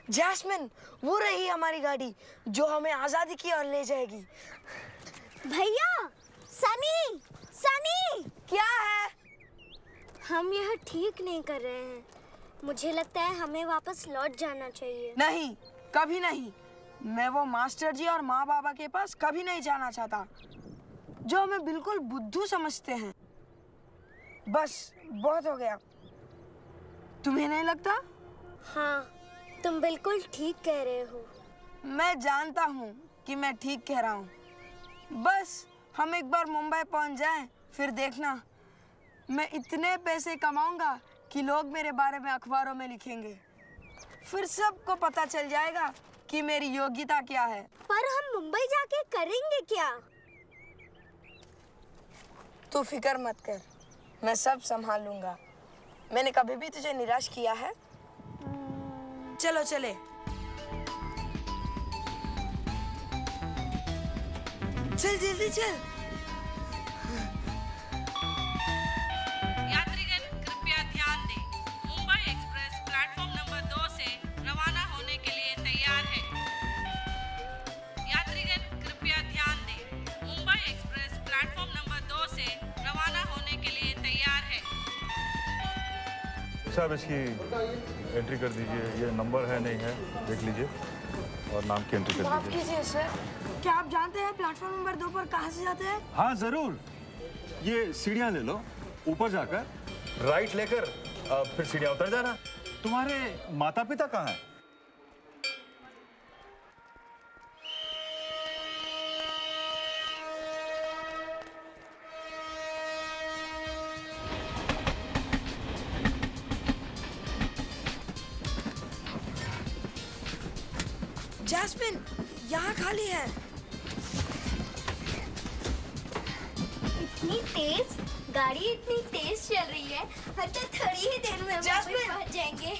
Jasmine, वो रही हमारी गाड़ी जो हमें आजादी की ओर ले जाएगी। भैया, सनी, सनी! क्या है? हम यह ठीक नहीं कर रहे हैं। मुझे लगता है हमें वापस लौट जाना चाहिए। नहीं, कभी नहीं। मैं वो मास्टर जी और माँ बाबा के पास कभी नहीं जाना चाहता, जो हमें बिल्कुल बुद्धू समझते हैं। बस बहुत हो गया। तुम्हें नहीं लगता? हाँ, तुम बिल्कुल ठीक कह रहे हो। मैं जानता हूँ कि मैं ठीक कह रहा हूँ। बस हम एक बार मुंबई पहुँच जाएं, फिर देखना, मैं इतने पैसे कमाऊंगा कि लोग मेरे बारे में अखबारों में लिखेंगे। फिर सबको पता चल जाएगा कि मेरी योग्यता क्या है। पर हम मुंबई जाके करेंगे क्या? तू फिक्र मत कर, मैं सब संभाल लूंगा। मैंने कभी भी तुझे निराश किया है? चलो चले। चल जल्दी चल। यात्रीगण कृपया ध्यान दें, मुंबई एक्सप्रेस प्लेटफॉर्म नंबर 2 से रवाना होने के लिए तैयार है। यात्रीगण कृपया ध्यान दें, मुंबई एक्सप्रेस प्लेटफॉर्म नंबर 2 से रवाना होने के लिए तैयार है। साहब, इसकी एंट्री कर दीजिए। ये नंबर है नहीं है, देख लीजिए और नाम की एंट्री कर माफ दीजिए। कीजिए सर, क्या आप जानते हैं प्लेटफॉर्म नंबर 2 पर कहाँ से जाते हैं? हाँ जरूर, ये सीढ़ियाँ ले लो, ऊपर जाकर राइट लेकर फिर सीढ़ियाँ उतर जाना। तुम्हारे माता पिता कहाँ हैं? जैस्मिन, यहाँ खाली है। इतनी तेज गाड़ी, इतनी तेज चल रही है। तो थोड़ी ही देर में हम जैस्मिन! पहुंच जाएंगे।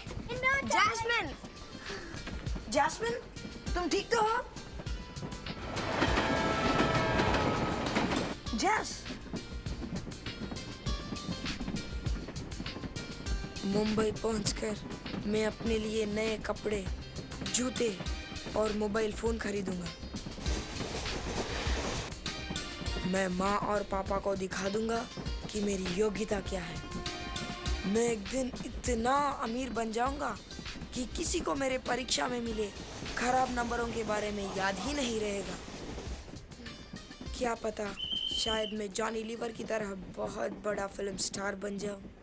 जैस्मिन, जैस्मिन, तुम ठीक तो हो? जैस, मुंबई पहुंचकर मैं अपने लिए नए कपड़े, जूते और मोबाइल फोन खरीदूंगा। मैं माँ और पापा को दिखा दूंगा कि मेरी योग्यता क्या है। मैं एक दिन इतना अमीर बन जाऊंगा कि किसी को मेरे परीक्षा में मिले खराब नंबरों के बारे में याद ही नहीं रहेगा। क्या पता, शायद मैं जॉनी लीवर की तरह बहुत बड़ा फिल्म स्टार बन जाऊं।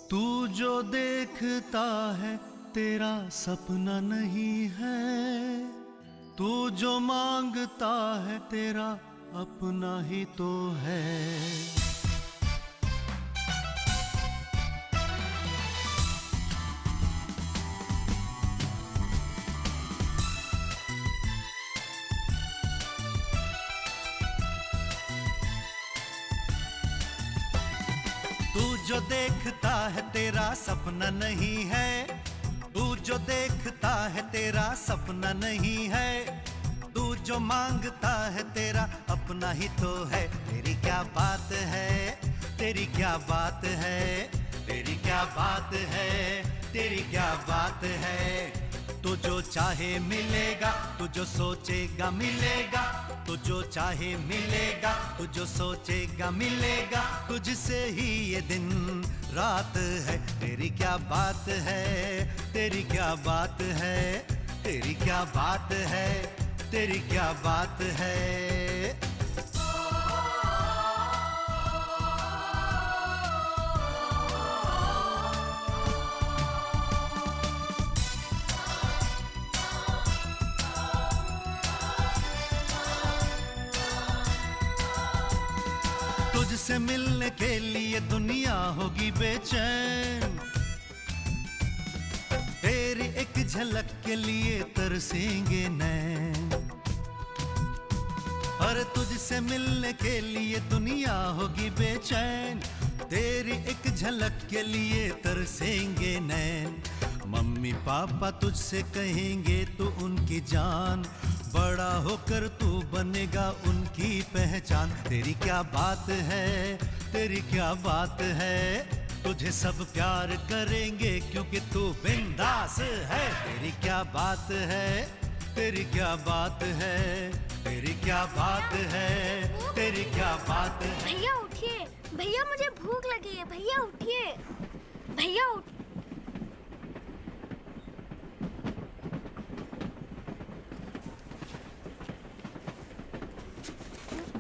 तू जो देखता है तेरा सपना नहीं है, तू जो मांगता है तेरा अपना ही तो है। तू जो देखता है तेरा सपना नहीं है, तू जो देखता है तेरा सपना नहीं है, तू जो मांगता है तेरा अपना ही तो है। तेरी क्या बात है, तेरी क्या बात है, तेरी क्या बात है, तेरी क्या बात है। तू जो चाहे मिलेगा, तू जो सोचेगा मिलेगा, तू जो चाहे मिलेगा, तू जो सोचेगा मिलेगा। तुझसे ही ये दिन रात है। तेरी क्या बात है, तेरी क्या बात है, तेरी क्या बात है, तेरी क्या बात है। तुझसे मिलने के लिए दुनिया होगी बेचैन, तेरी एक झलक के लिए तरसेंगे नैन। अरे तुझसे मिलने के लिए दुनिया होगी बेचैन, तेरी एक झलक के लिए तरसेंगे नैन। मम्मी पापा तुझसे कहेंगे तू उनकी जान, बड़ा होकर तू बनेगा उनकी पहचान। तेरी क्या बात है, तेरी क्या बात है, तुझे सब प्यार करेंगे क्योंकि तू बिंदास है। तेरी क्या बात है, तेरी क्या बात है, तेरी क्या बात है, तेरी क्या बात है। भैया उठिए, भैया मुझे भूख लगी है। भैया उठिए, भैया उठ।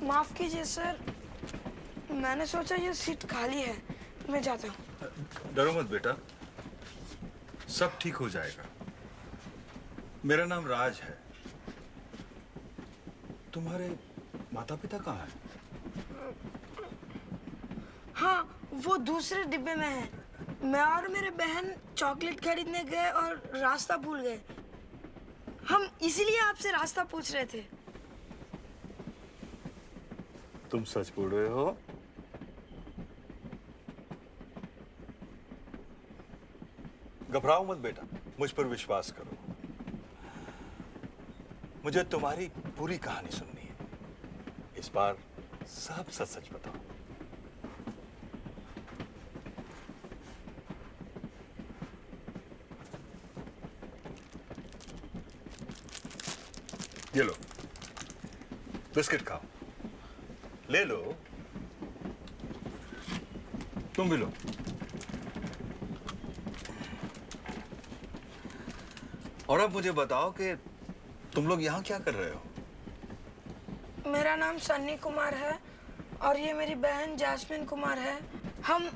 माफ कीजिए सर, मैंने सोचा ये सीट खाली है, मैं जाता हूँ। डरो मत बेटा, सब ठीक हो जाएगा। मेरा नाम राज है। तुम्हारे माता पिता कहाँ हैं? हाँ, वो दूसरे डिब्बे में है। मैं और मेरे बहन चॉकलेट खरीदने गए और रास्ता भूल गए। हम इसीलिए आपसे रास्ता पूछ रहे थे। तुम सच बोल रहे हो? घबराओ मत बेटा, मुझ पर विश्वास करो। मुझे तुम्हारी पूरी कहानी सुननी है। इस बार सब सच सच बताओ। ये लो, बिस्किट खाओ। ले लो, तुम भी लो। और अब मुझे बताओ कि तुम लोग यहाँ क्या कर रहे हो? मेरा नाम सन्नी कुमार है और ये मेरी बहन जैस्मिन कुमार है। हम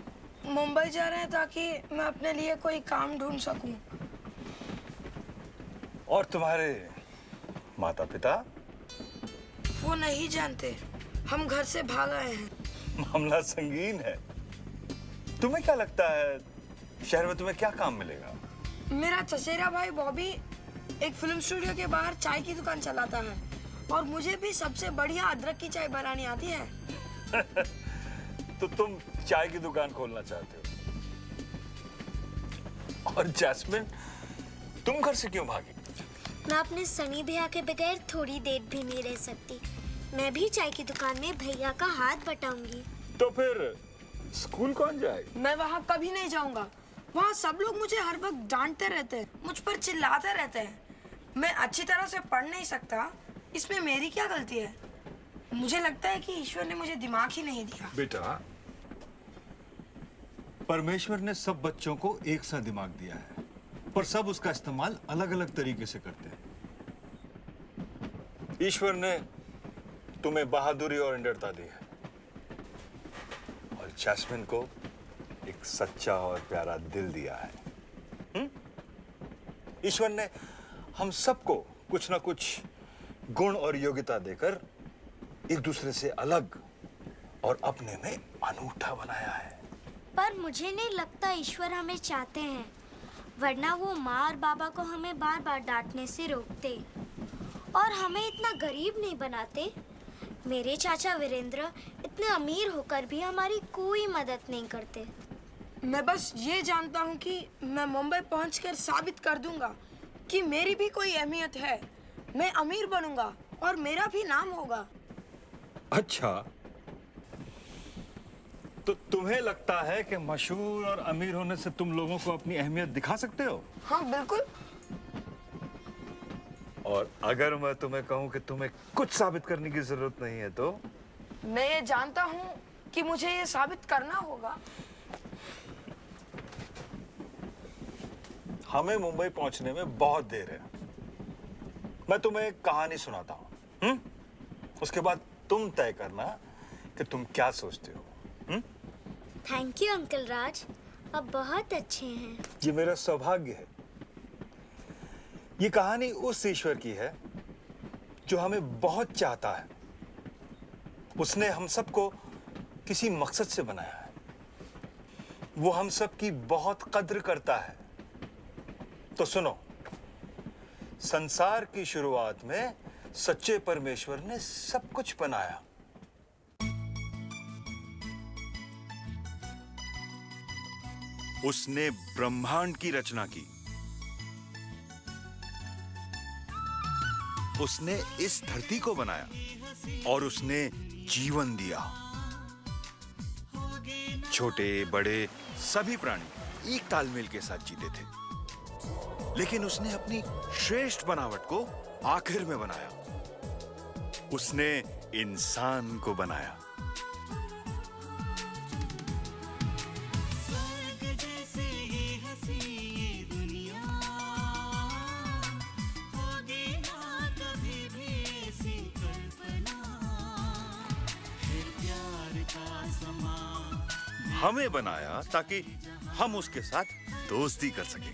मुंबई जा रहे हैं ताकि मैं अपने लिए कोई काम ढूंढ सकूं। और तुम्हारे माता पिता? वो नहीं जानते, हम घर से भाग आए हैं। मामला संगीन है। तुम्हें क्या लगता है शहर में तुम्हें क्या काम मिलेगा? मेरा चचेरा भाई बॉबी एक फिल्म स्टूडियो के बाहर चाय की दुकान चलाता है और मुझे भी सबसे बढ़िया अदरक की चाय बनानी आती है। तो तुम चाय की दुकान खोलना चाहते हो? और जैस्मिन, तुम घर से क्यों भागी? मैं अपने सनी भैया के बगैर थोड़ी देर भी नहीं रह सकती। मैं भी चाय की दुकान में भैया का हाथ बटाऊंगी। तो फिर स्कूल कौन जाएगा? मैं वहाँ कभी नहीं जाऊंगा। वहाँ सब लोग मुझे हर वक्त डांटते रहते हैं, मुझ पर चिल्लाते रहते हैं। मैं अच्छी तरह से पढ़ नहीं सकता, इसमें मेरी क्या गलती है? मुझे लगता है कि ईश्वर ने मुझे दिमाग ही नहीं दिया। बेटा, परमेश्वर ने सब बच्चों को एक सा दिमाग दिया है, पर सब उसका इस्तेमाल अलग अलग तरीके से करते हैं। ईश्वर ने तुम्हें बहादुरी और निडरता दी है और जैस्मिन को एक सच्चा और प्यारा दिल दिया है। ईश्वर ने हम सबको कुछ ना कुछ गुण और योग्यता देकर एक दूसरे से अलग और अपने में अनूठा बनाया है। पर मुझे नहीं लगता ईश्वर हमें चाहते हैं, वरना वो माँ और बाबा को हमें बार बार डांटने से रोकते और हमें इतना गरीब नहीं बनाते। मेरे चाचा वीरेंद्र इतने अमीर होकर भी हमारी कोई मदद नहीं करते। मैं बस ये जानता हूँ कि मैं मुंबई पहुंचकर साबित कर दूंगा कि मेरी भी कोई अहमियत है। मैं अमीर बनूंगा और मेरा भी नाम होगा। अच्छा, तो तुम्हें लगता है कि मशहूर और अमीर होने से तुम लोगों को अपनी अहमियत दिखा सकते हो? हाँ बिल्कुल। और अगर मैं तुम्हें कहूं कि तुम्हें कुछ साबित करने की जरूरत नहीं है तो? मैं ये जानता हूँ कि मुझे ये साबित करना होगा। हमें मुंबई पहुंचने में बहुत देर है। मैं तुम्हें एक कहानी सुनाता हूं, उसके बाद तुम तय करना कि तुम क्या सोचते हो। थैंक यू अंकल राज, आप बहुत अच्छे हैं। ये मेरा सौभाग्य है। ये कहानी उस ईश्वर की है जो हमें बहुत चाहता है। उसने हम सबको किसी मकसद से बनाया है। वो हम सब की बहुत कद्र करता है। तो सुनो, संसार की शुरुआत में सच्चे परमेश्वर ने सब कुछ बनाया। उसने ब्रह्मांड की रचना की। उसने इस धरती को बनाया और उसने जीवन दिया। छोटे बड़े सभी प्राणी एक तालमेल के साथ जीते थे, लेकिन उसने अपनी श्रेष्ठ बनावट को आखिर में बनाया। उसने इंसान को बनाया। हमें बनाया ताकि हम उसके साथ दोस्ती कर सकें।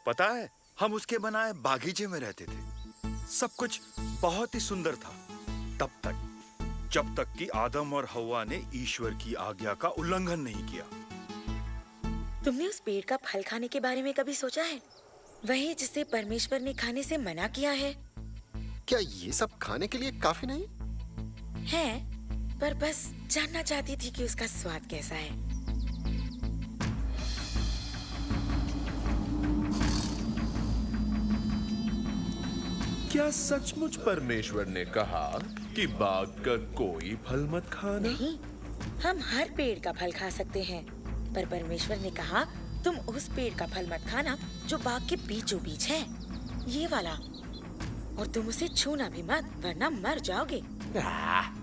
पता है, हम उसके बनाए बागीचे में रहते थे। सब कुछ बहुत ही सुंदर था, तब तक जब तक कि आदम और हव्वा ने ईश्वर की आज्ञा का उल्लंघन नहीं किया। तुमने उस पेड़ का फल खाने के बारे में कभी सोचा है? वही जिसे परमेश्वर ने खाने से मना किया है। क्या ये सब खाने के लिए काफी नहीं है? पर बस जानना चाहती थी कि उसका स्वाद कैसा है। क्या सचमुच परमेश्वर ने कहा कि बाग का कोई फल मत खाना? नहीं, हम हर पेड़ का फल खा सकते हैं, पर परमेश्वर ने कहा तुम उस पेड़ का फल मत खाना जो बाग के बीचों बीच है, ये वाला। और तुम उसे छूना भी मत, वरना मर जाओगे।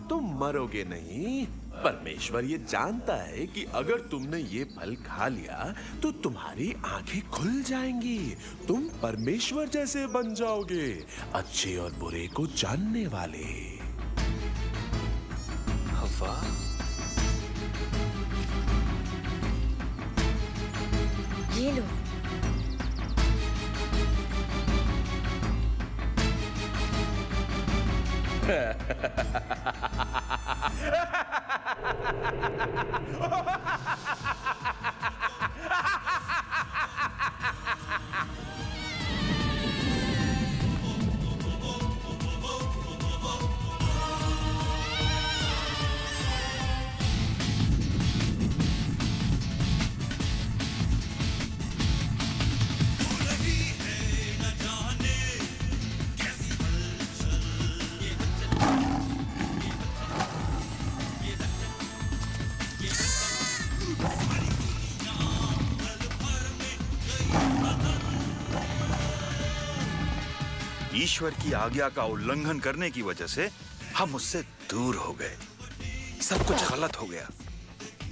तुम मरोगे नहीं। परमेश्वर ये जानता है कि अगर तुमने ये फल खा लिया तो तुम्हारी आंखें खुल जाएंगी। तुम परमेश्वर जैसे बन जाओगे, अच्छे और बुरे को जानने वाले। हव्वा, ये लो। ईश्वर की आज्ञा का उल्लंघन करने की वजह से हम उससे दूर हो गए। सब कुछ गलत हो गया।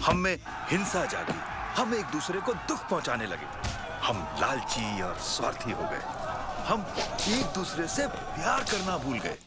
हम में हिंसा जागी। हम एक दूसरे को दुख पहुंचाने लगे। हम लालची और स्वार्थी हो गए। हम एक दूसरे से प्यार करना भूल गए।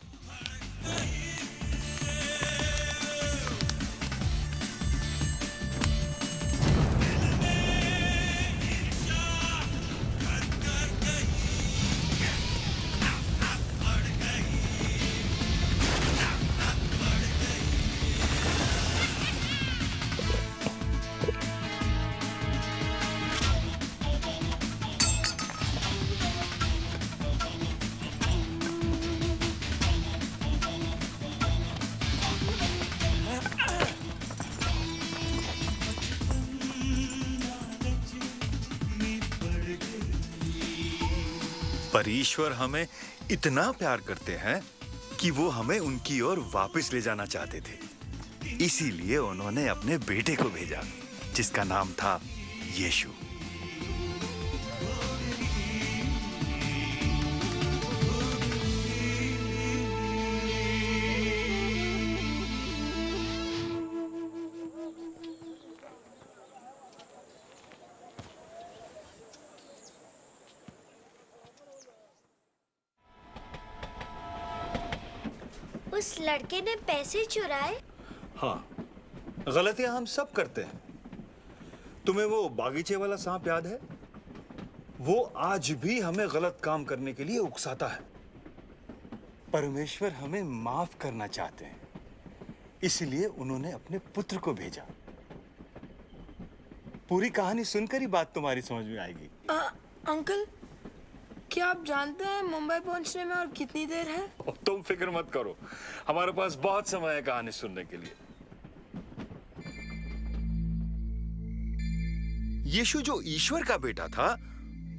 पर ईश्वर हमें इतना प्यार करते हैं कि वो हमें उनकी ओर वापस ले जाना चाहते थे। इसीलिए उन्होंने अपने बेटे को भेजा, जिसका नाम था यीशु। उस लड़के ने पैसे चुराए? हाँ, गलतियां हम सब करते हैं। तुम्हें वो बागीचे वाला सांप याद है? वो आज भी हमें गलत काम करने के लिए उकसाता है। परमेश्वर हमें माफ करना चाहते हैं, इसलिए उन्होंने अपने पुत्र को भेजा। पूरी कहानी सुनकर ही बात तुम्हारी समझ में आएगी। अंकल, क्या आप जानते हैं मुंबई पहुंचने में और कितनी देर है? तुम फिक्र मत करो, हमारे पास बहुत समय है कहानी सुनने के लिए। यीशु जो ईश्वर का बेटा था,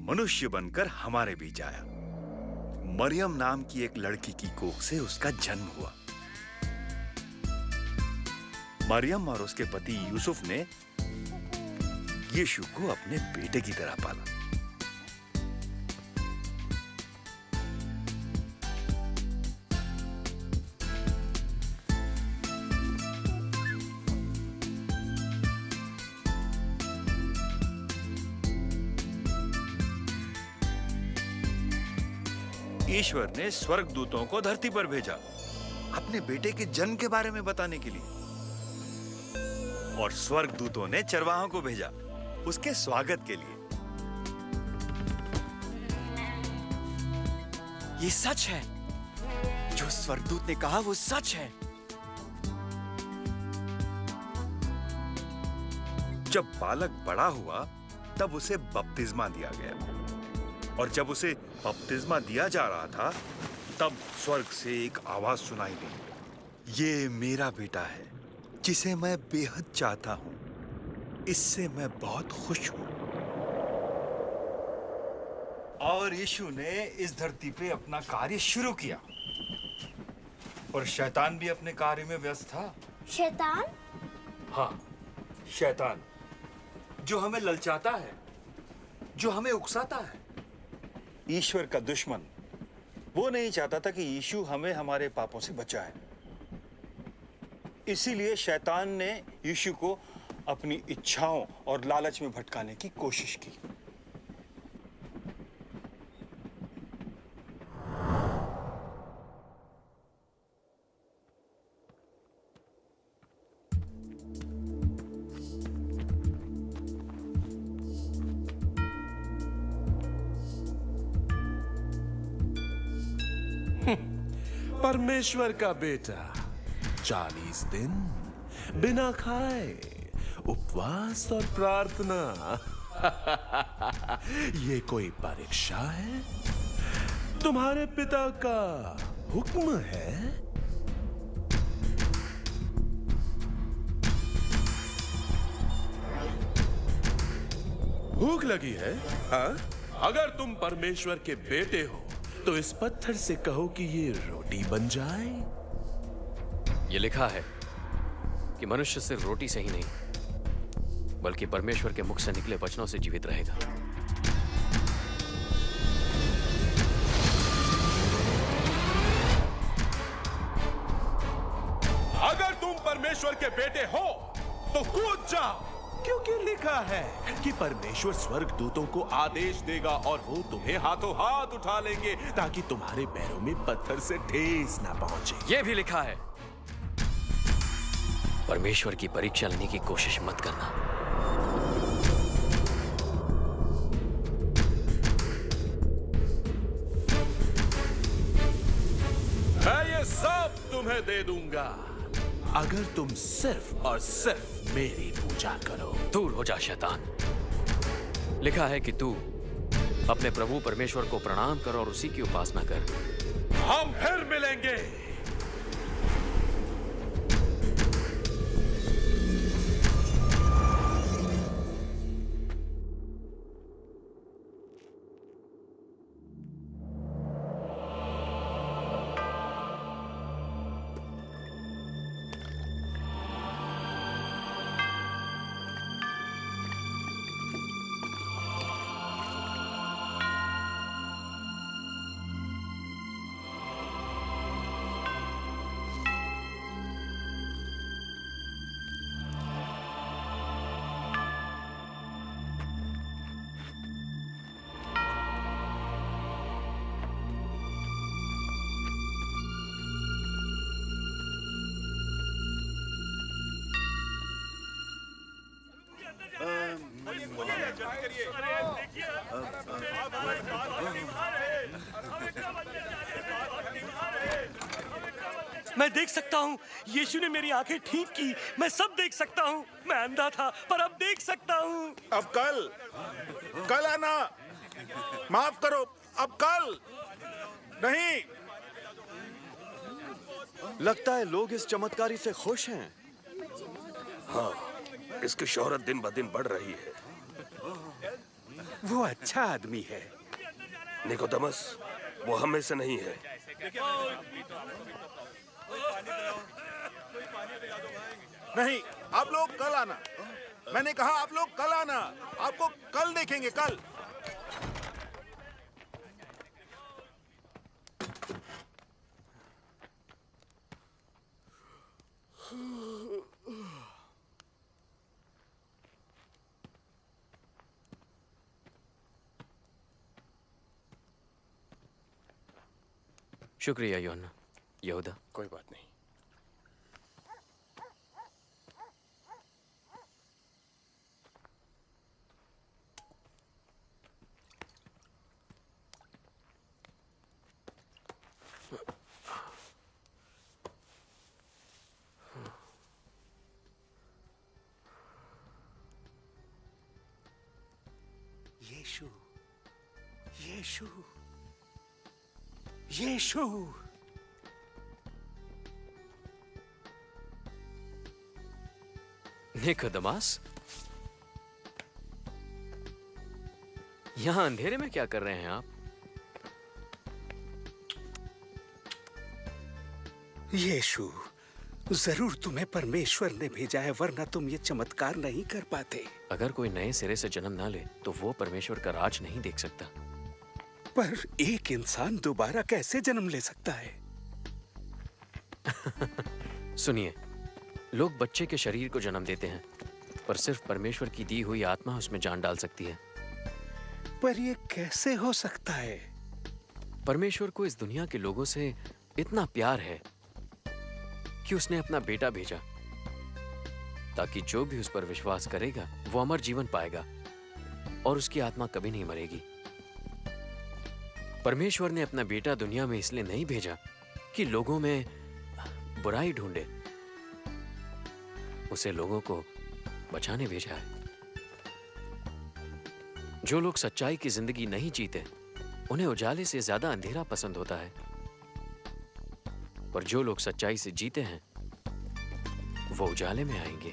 मनुष्य बनकर हमारे बीच आया। मरियम नाम की एक लड़की की कोख से उसका जन्म हुआ। मरियम और उसके पति यूसुफ ने यीशु को अपने बेटे की तरह पाला। ईश्वर ने स्वर्गदूतों को धरती पर भेजा अपने बेटे के जन्म के बारे में बताने के लिए, और स्वर्गदूतों ने चरवाहों को भेजा उसके स्वागत के लिए। ये सच है, जो स्वर्गदूत ने कहा वो सच है। जब बालक बड़ा हुआ तब उसे बपतिस्मा दिया गया, और जब उसे बपतिस्मा दिया जा रहा था तब स्वर्ग से एक आवाज सुनाई दी, ये मेरा बेटा है जिसे मैं बेहद चाहता हूं, इससे मैं बहुत खुश हूं। और यीशु ने इस धरती पे अपना कार्य शुरू किया, और शैतान भी अपने कार्य में व्यस्त था। शैतान? हाँ, शैतान, जो हमें ललचाता है, जो हमें उकसाता है। ईश्वर का दुश्मन वो नहीं चाहता था कि यीशु हमें हमारे पापों से बचाए। इसीलिए शैतान ने यीशु को अपनी इच्छाओं और लालच में भटकाने की कोशिश की। परमेश्वर का बेटा 40 दिन बिना खाए उपवास और प्रार्थना। ये कोई परीक्षा है? तुम्हारे पिता का हुक्म है? भूख लगी है? हाँ? अगर तुम परमेश्वर के बेटे हो तो इस पत्थर से कहो कि ये रोटी बन जाए। ये लिखा है कि मनुष्य सिर्फ रोटी से ही नहीं बल्कि परमेश्वर के मुख से निकले वचनों से जीवित रहेगा। अगर तुम परमेश्वर के बेटे हो तो कूद जाओ, क्योंकि लिखा है कि परमेश्वर स्वर्गदूतों को आदेश देगा और वो तुम्हें हाथों हाथ उठा लेंगे ताकि तुम्हारे पैरों में पत्थर से ठेस ना पहुंचे। ये भी लिखा है, परमेश्वर की परीक्षा लेने की कोशिश मत करना। मैं ये सब तुम्हें दे दूंगा अगर तुम सिर्फ और सिर्फ मेरी पूजा करो। दूर हो जा शैतान। लिखा है कि तू अपने प्रभु परमेश्वर को प्रणाम कर और उसी की उपासना कर। हम फिर मिलेंगे। मैं देख सकता हूँ, यीशु ने मेरी आंखें ठीक की। मैं सब देख सकता हूँ। मैं अंधा था पर अब देख सकता हूँ। अब कल आना। माफ करो, अब कल नहीं। लगता है लोग इस चमत्कारी से खुश हैं। हाँ, इसकी शोहरत दिन ब दिन बढ़ रही है। वो अच्छा आदमी है। निकोदेमस, वो हमें से नहीं है। नहीं, आप लोग कल आना। मैंने कहा आप लोग कल आना। आपको कल देखेंगे, कल। शुक्रिया यूहन्ना। यहूदा, कोई बात नहीं। यीशु, यीशु, यीशु। निकोदेमस, यहाँ अंधेरे में क्या कर रहे हैं आप? यीशु, जरूर तुम्हें परमेश्वर ने भेजा है, वरना तुम ये चमत्कार नहीं कर पाते। अगर कोई नए सिरे से जन्म ना ले तो वो परमेश्वर का राज नहीं देख सकता। पर एक इंसान दोबारा कैसे जन्म ले सकता है? सुनिए, लोग बच्चे के शरीर को जन्म देते हैं, पर सिर्फ परमेश्वर की दी हुई आत्मा उसमें जान डाल सकती है। पर ये कैसे हो सकता है? परमेश्वर को इस दुनिया के लोगों से इतना प्यार है कि उसने अपना बेटा भेजा, ताकि जो भी उस पर विश्वास करेगा वो अमर जीवन पाएगा और उसकी आत्मा कभी नहीं मरेगी। परमेश्वर ने अपना बेटा दुनिया में इसलिए नहीं भेजा कि लोगों में बुराई ढूंढे, उसे लोगों को बचाने भेजा है। जो लोग सच्चाई की जिंदगी नहीं जीते, उन्हें उजाले से ज्यादा अंधेरा पसंद होता है, पर जो लोग सच्चाई से जीते हैं वो उजाले में आएंगे।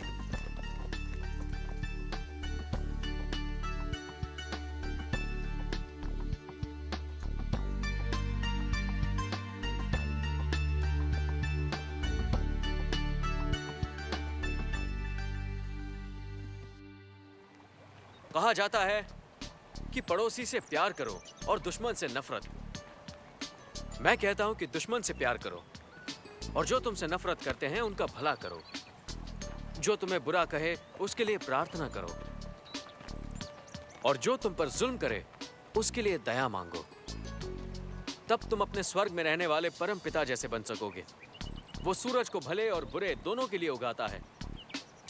कहा जाता है कि पड़ोसी से प्यार करो और दुश्मन से नफरत। मैं कहता हूं कि दुश्मन से प्यार करो और जो तुमसे नफरत करते हैं उनका भला करो। जो तुम्हें बुरा कहे उसके लिए प्रार्थना करो और जो तुम पर जुल्म करे उसके लिए दया मांगो। तब तुम अपने स्वर्ग में रहने वाले परम पिता जैसे बन सकोगे। वो सूरज को भले और बुरे दोनों के लिए उगाता है।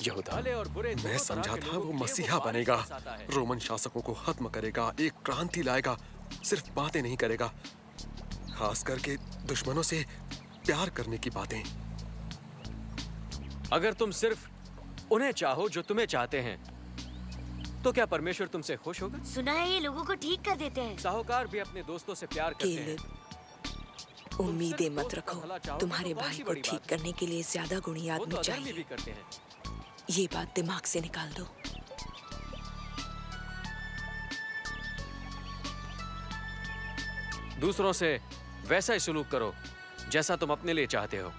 यहूदा, भले और बुरे मैं समझा था वो मसीहा बनेगा, रोमन शासकों को खत्म करेगा, एक क्रांति लाएगा, सिर्फ बातें नहीं करेगा, खास करके दुश्मनों से प्यार करने की बातें। अगर तुम सिर्फ उन्हें चाहो जो तुम्हें चाहते हैं, तो क्या परमेश्वर तुमसे खुश होगा? सुना है ये लोगों को ठीक कर देते हैं। साहूकार भी अपने दोस्तों से प्यार करते हैं। उम्मीदें मत रखो, तुम्हारे भाई को ठीक करने के लिए ज्यादा गुणी आदमी चाहिए। भी करते हैं। ये बात दिमाग से निकाल दो। दूसरों से वैसा ही सलूक करो जैसा तुम अपने लिए चाहते हो।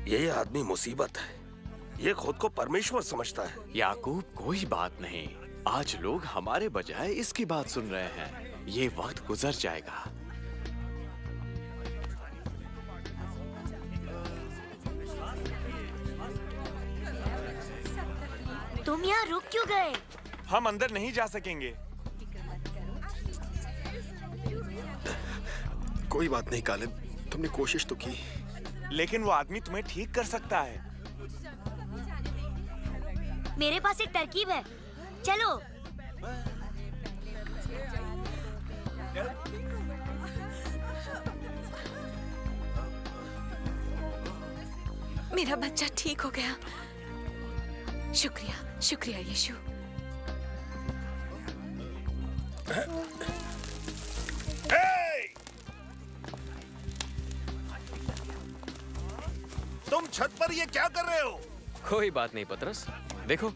ये आदमी मुसीबत है। ये खुद को परमेश्वर समझता है। याकूब, कोई बात नहीं। आज लोग हमारे बजाय इसकी बात सुन रहे हैं। ये वक्त गुजर जाएगा। तुम यहाँ रुक क्यों गए? हम अंदर नहीं जा सकेंगे। कोई बात नहीं कालिब, तुमने कोशिश तो की। लेकिन वो आदमी तुम्हें ठीक कर सकता है। मेरे पास एक तरकीब है, चलो। मेरा बच्चा ठीक हो गया। शुक्रिया, शुक्रिया यीशु। तुम छत पर ये क्या कर रहे हो? कोई बात नहीं पतरस, देखो।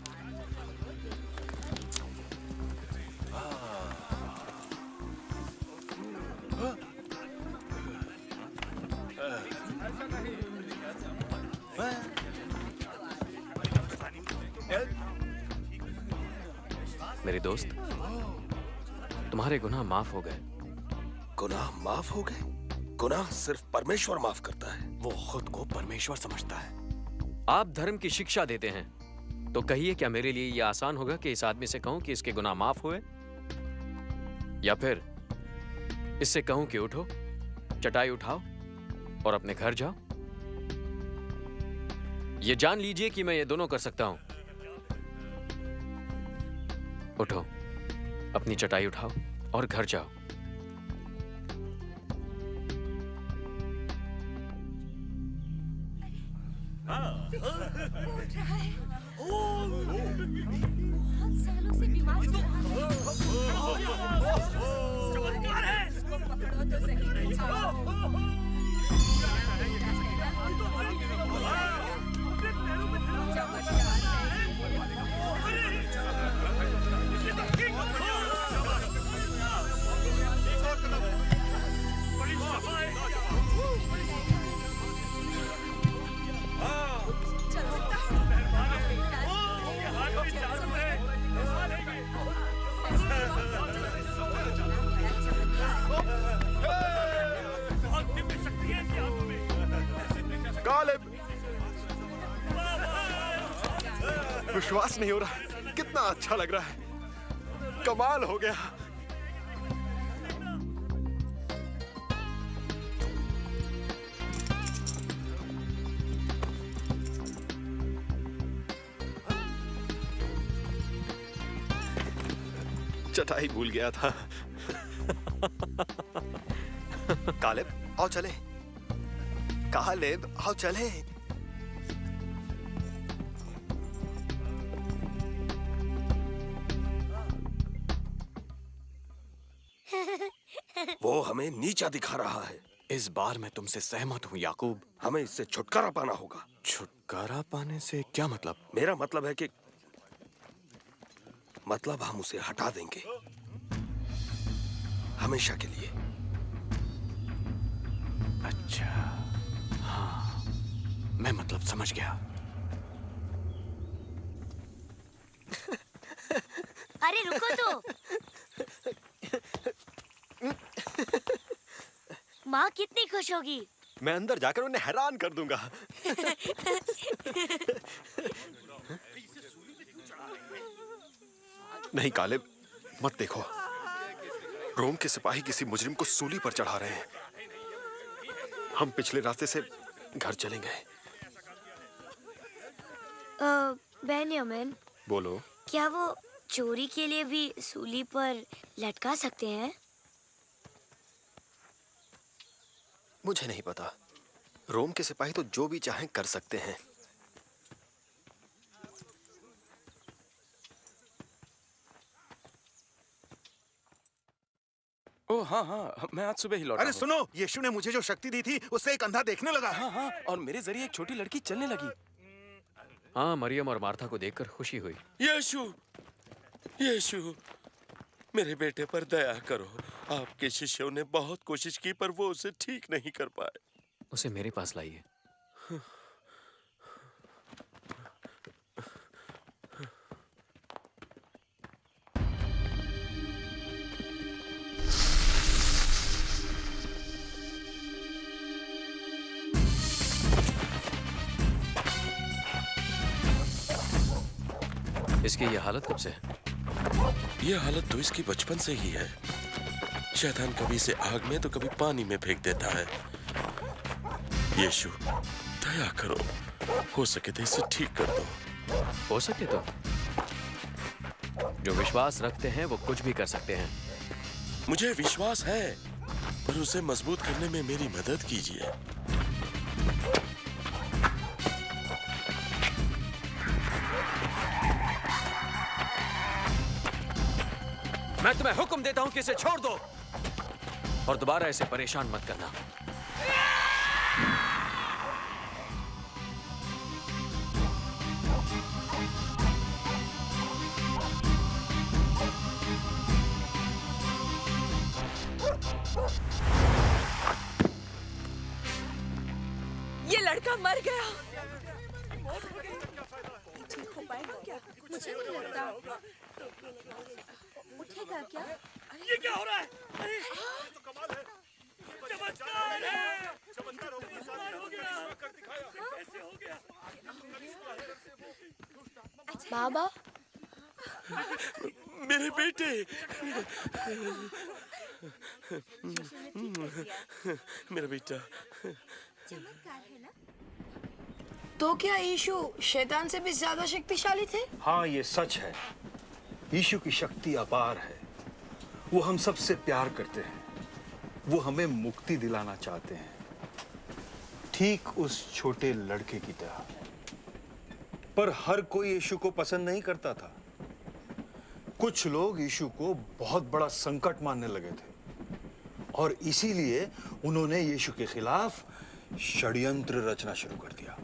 मेरे दोस्त, तुम्हारे गुनाह माफ हो गए। गुनाह माफ हो गए? गुनाह सिर्फ परमेश्वर माफ करता है। वो खुद को परमेश्वर समझता है। आप धर्म की शिक्षा देते हैं, तो कहिए क्या मेरे लिए यह आसान होगा कि इस आदमी से कहूं कि इसके गुनाह माफ हुए, या फिर इससे कहूं कि उठो, चटाई उठाओ और अपने घर जाओ? ये जान लीजिए कि मैं ये दोनों कर सकता हूं। उठो, अपनी चटाई उठाओ और घर जाओ। सालों से बीमार कालिब, विश्वास नहीं हो रहा, कितना अच्छा लग रहा है। कमाल हो गया। चटाई भूल गया था। कालिब, आओ चले। कालिब, आओ चले। वो हमें नीचा दिखा रहा है। इस बार मैं तुमसे सहमत हूँ याकूब। हमें इससे छुटकारा पाना होगा। छुटकारा पाने से क्या मतलब? मेरा मतलब है कि हम उसे हटा देंगे, हमेशा के लिए। अच्छा, हाँ, मैं मतलब समझ गया। अरे रुको तो। माँ कितनी खुश होगी। मैं अंदर जाकर उन्हें हैरान कर दूंगा। नहीं कालिब, मत देखो। रोम के सिपाही किसी मुजरिम को सूली पर चढ़ा रहे हैं। हम पिछले रास्ते से घर चलेंगे। बेन्यामिन, बोलो। क्या वो चोरी के लिए भी सूली पर लटका सकते हैं? मुझे नहीं पता। रोम के सिपाही तो जो भी चाहें कर सकते हैं। ओह हाँ, मैं आज सुबह ही लौटा। अरे सुनो, यीशु ने मुझे जो शक्ति दी थी उससे एक अंधा देखने लगा। हाँ, और मेरे जरिए एक छोटी लड़की चलने लगी। हाँ, मरियम और मार्था को देखकर खुशी हुई। यीशु, यीशु, मेरे बेटे पर दया करो। आपके शिष्यों ने बहुत कोशिश की पर वो उसे ठीक नहीं कर पाए। उसे मेरे पास लाइए। इसकी ये हालत कब से है? ये हालत तो इसकी बचपन से ही है। शैतान कभी इसे आग में तो कभी पानी में फेंक देता है। यीशु, दया करो, हो सके तो इसे ठीक कर दो। हो सके तो जो विश्वास रखते हैं वो कुछ भी कर सकते हैं। मुझे विश्वास है, पर उसे मजबूत करने में मेरी मदद कीजिए। मैं तुम्हें हुक्म देता हूं कि इसे छोड़ दो और दोबारा इसे परेशान मत करना। ये लड़का मर गया। ठीक हो पाएगा क्या? मुझे नहीं लगता। उठेगा क्या? ये क्या हो रहा है? अरे, तो कमाल है। चमत्कार है। चमत्कार हो गया। कैसे हो गया? बाबा, मेरे बेटे, मेरा बेटा। तो क्या यीशु शैतान से भी ज्यादा शक्तिशाली थे? हाँ, ये सच है। यीशु की शक्ति अपार है। वो हम सबसे प्यार करते हैं। वो हमें मुक्ति दिलाना चाहते हैं, ठीक उस छोटे लड़के की तरह। पर हर कोई यीशु को पसंद नहीं करता था। कुछ लोग यीशु को बहुत बड़ा संकट मानने लगे थे और इसीलिए उन्होंने यीशु के खिलाफ षड्यंत्र रचना शुरू कर दिया।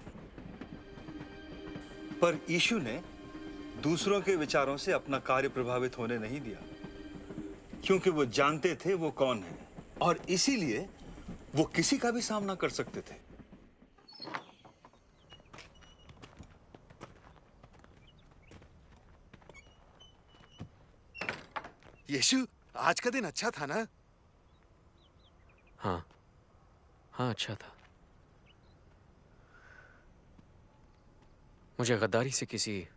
पर यीशु ने दूसरों के विचारों से अपना कार्य प्रभावित होने नहीं दिया, क्योंकि वो जानते थे वो कौन है और इसीलिए वो किसी का भी सामना कर सकते थे। यीशु, आज का दिन अच्छा था ना? हाँ, अच्छा था। मुझे गद्दारी से किसी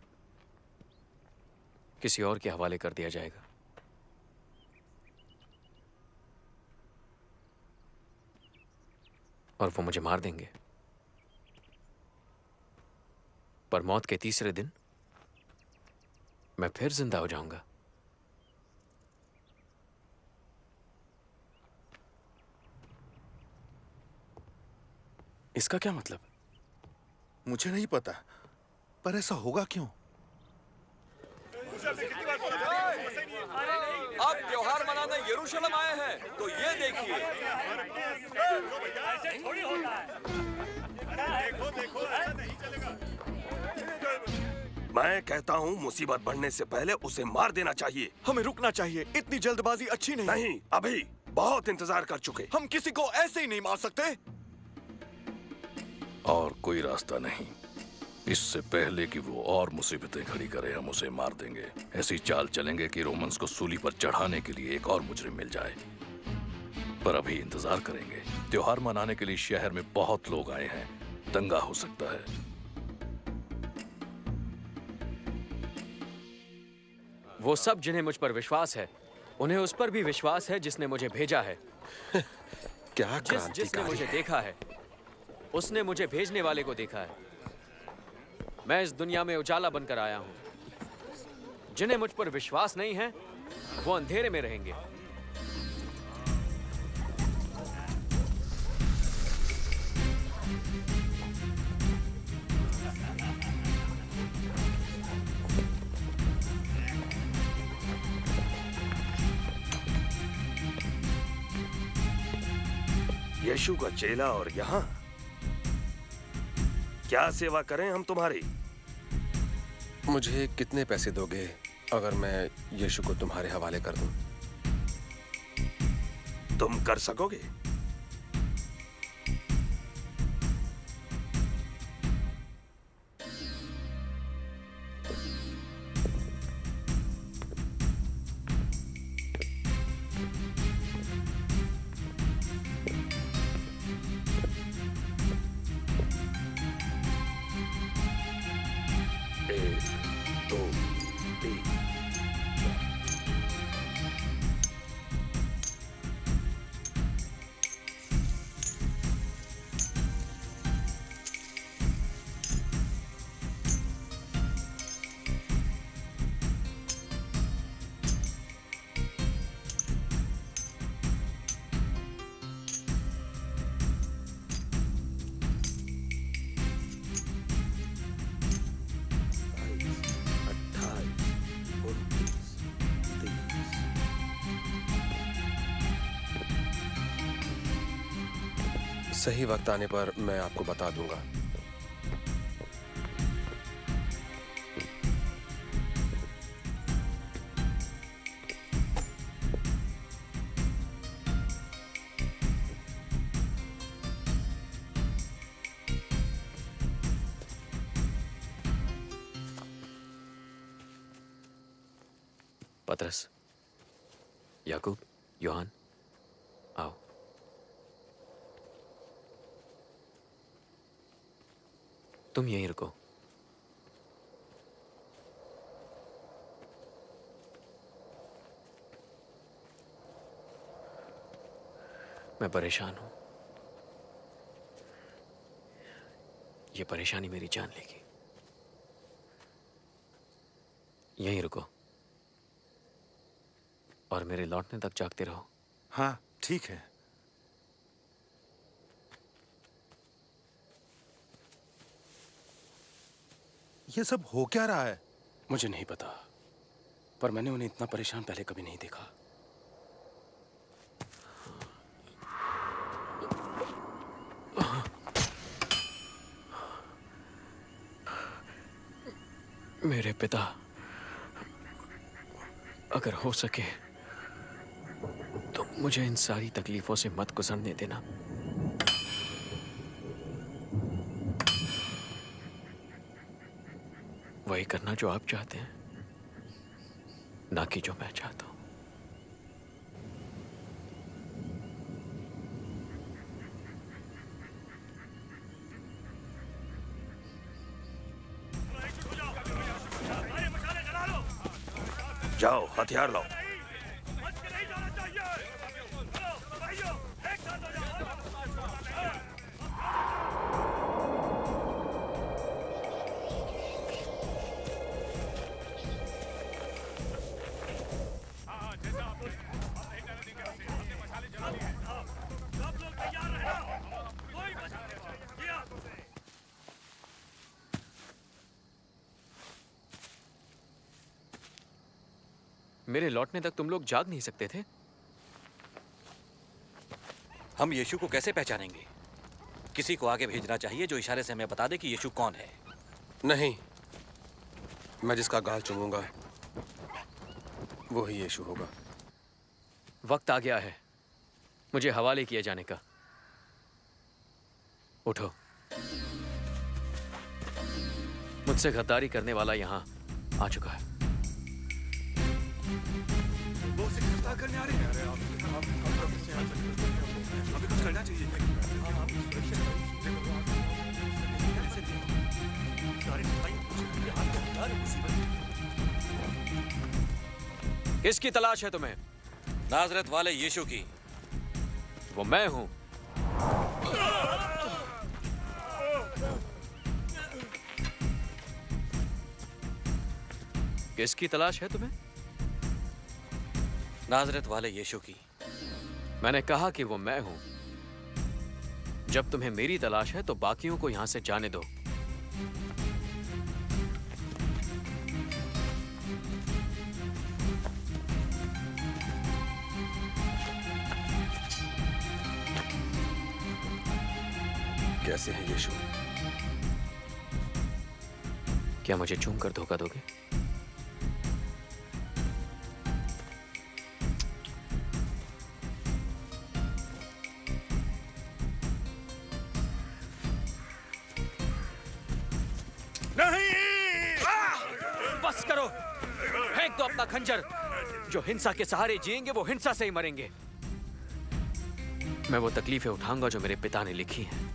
और के हवाले कर दिया जाएगा। और वो मुझे मार देंगे। पर मौत के तीसरे दिन मैं फिर जिंदा हो जाऊंगा। इसका क्या मतलब? मुझे नहीं पता, पर ऐसा होगा क्यों? आप त्योहार मनाने यरूशलेम आए हैं, तो ये देखिए। ऐसे थोड़ी होता है। देखो, ऐसा नहीं चलेगा। मैं कहता हूँ मुसीबत बढ़ने से पहले उसे मार देना चाहिए। हमें रुकना चाहिए। इतनी जल्दबाजी अच्छी नहीं। नहीं, अभी बहुत इंतजार कर चुके। हम किसी को ऐसे ही नहीं मार सकते। और कोई रास्ता नहीं। इससे पहले कि वो और मुसीबतें खड़ी करे, हम उसे मार देंगे। ऐसी चाल चलेंगे कि रोमन्स को सूली पर चढ़ाने के लिए एक और मुजरिम मिल जाए। पर अभी इंतजार करेंगे। त्योहार मनाने के लिए शहर में बहुत लोग आए हैं। दंगा हो सकता है। वो सब जिन्हें मुझ पर विश्वास है, उन्हें उस पर भी विश्वास है जिसने मुझे भेजा है। क्या जिसने मुझे देखा है, उसने मुझे भेजने वाले को देखा है। मैं इस दुनिया में उजाला बनकर आया हूं। जिन्हें मुझ पर विश्वास नहीं है, वो अंधेरे में रहेंगे। यीशु का चेला और यहाँ क्या सेवा करें हम तुम्हारी? मुझे कितने पैसे दोगे अगर मैं यीशु को तुम्हारे हवाले कर दूं? तुम कर सकोगे? एक, दो, सही वक्त आने पर मैं आपको बता दूंगा। पतरस, याकूब, योहान, आओ। तुम यहीं रुको। मैं परेशान हूं। ये परेशानी मेरी जान लेगी। यहीं रुको और मेरे लौटने तक जागते रहो। हाँ, ठीक है। ये सब हो क्या रहा है? मुझे नहीं पता, पर मैंने उन्हें इतना परेशान पहले कभी नहीं देखा। मेरे पिता, अगर हो सके तो मुझे इन सारी तकलीफों से मत गुजरने देना। वही करना जो आप चाहते हैं, ना कि जो मैं चाहता हूं। जाओ, हथियार लाओ। मेरे लौटने तक तुम लोग जाग नहीं सकते थे? हम यीशु को कैसे पहचानेंगे? किसी को आगे भेजना चाहिए जो इशारे से हमें बता दे कि यीशु कौन है। नहीं, मैं जिसका गाल चूमूंगा वो ही यीशु होगा। वक्त आ गया है मुझे हवाले किए जाने का। उठो। मुझसे गद्दारी करने वाला यहां आ चुका है। वो उसे गिरफ्तार करने आ रहे हैं। हमें कुछ करना चाहिए। किसकी तलाश है तुम्हें? नाजरत वाले यीशु की। वो मैं हूं। किसकी तलाश है तुम्हें? नाजरत वाले यीशु की। मैंने कहा कि वो मैं हूं। जब तुम्हें मेरी तलाश है तो बाकियों को यहां से जाने दो। कैसे है यीशु? क्या मुझे चूम कर धोखा दोगे? बस करो, फेंक दो अपना खंजर। जो हिंसा के सहारे जिएंगे वो हिंसा से ही मरेंगे। मैं वो तकलीफें उठाऊंगा जो मेरे पिता ने लिखी हैं।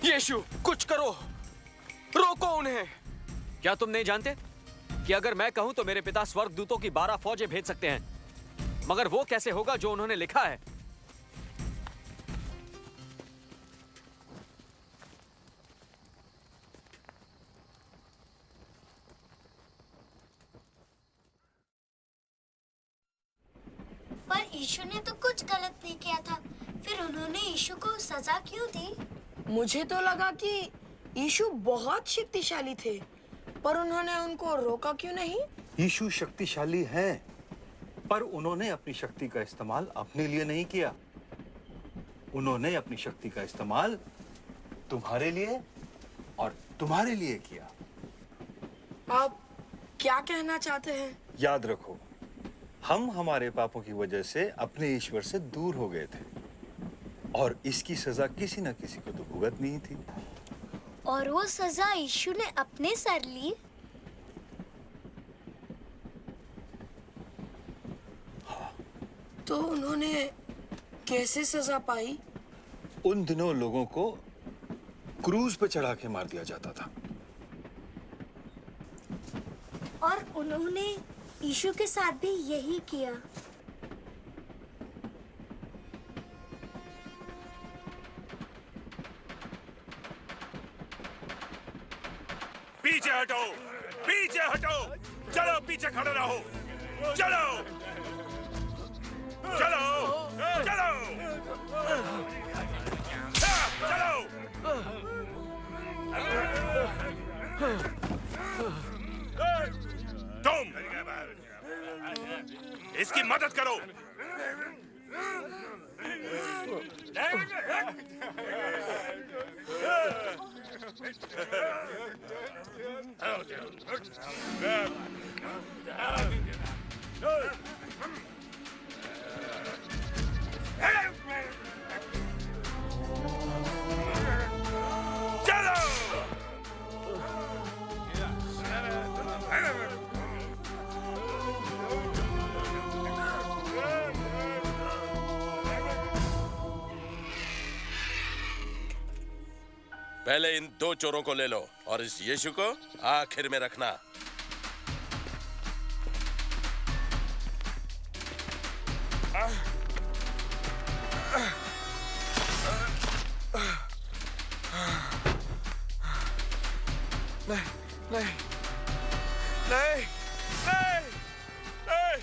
यीशु, कुछ करो, रोको उन्हें। क्या तुम नहीं जानते कि अगर मैं कहूं तो मेरे पिता स्वर्गदूतों की 12 फौजें भेज सकते हैं, मगर वो कैसे होगा जो उन्होंने लिखा है? यीशु ने तो कुछ गलत नहीं किया था, फिर उन्होंने यीशु को सजा क्यों दी? मुझे तो लगा कि यीशु बहुत शक्तिशाली थे, पर उन्होंने उनको रोका क्यों नहीं? यीशु शक्तिशाली हैं, पर उन्होंने अपनी शक्ति का इस्तेमाल अपने लिए नहीं किया। उन्होंने अपनी शक्ति का इस्तेमाल तुम्हारे लिए और तुम्हारे लिए किया। आप क्या कहना चाहते हैं? याद रखो, हम हमारे पापों की वजह से अपने ईश्वर से दूर हो गए थे और इसकी सजा किसी न किसी को तो भुगतनी ही थी। और वो सजा यीशु ने अपने सर ली। तो उन्होंने कैसे सजा पाई? उन दिनों लोगों को क्रूज पे चढ़ा के मार दिया जाता था। और उन्होंने यीशु के साथ भी यही किया। पीछे हटो, पीछे हटो, चलो पीछे खड़े रहो, चलो, चलो, चलो, चलो। तुम इसकी मदद करो। पहले इन दो चोरों को ले लो और इस यीशु को आखिर में रखना। नहीं, नहीं, नहीं, नहीं, नहीं,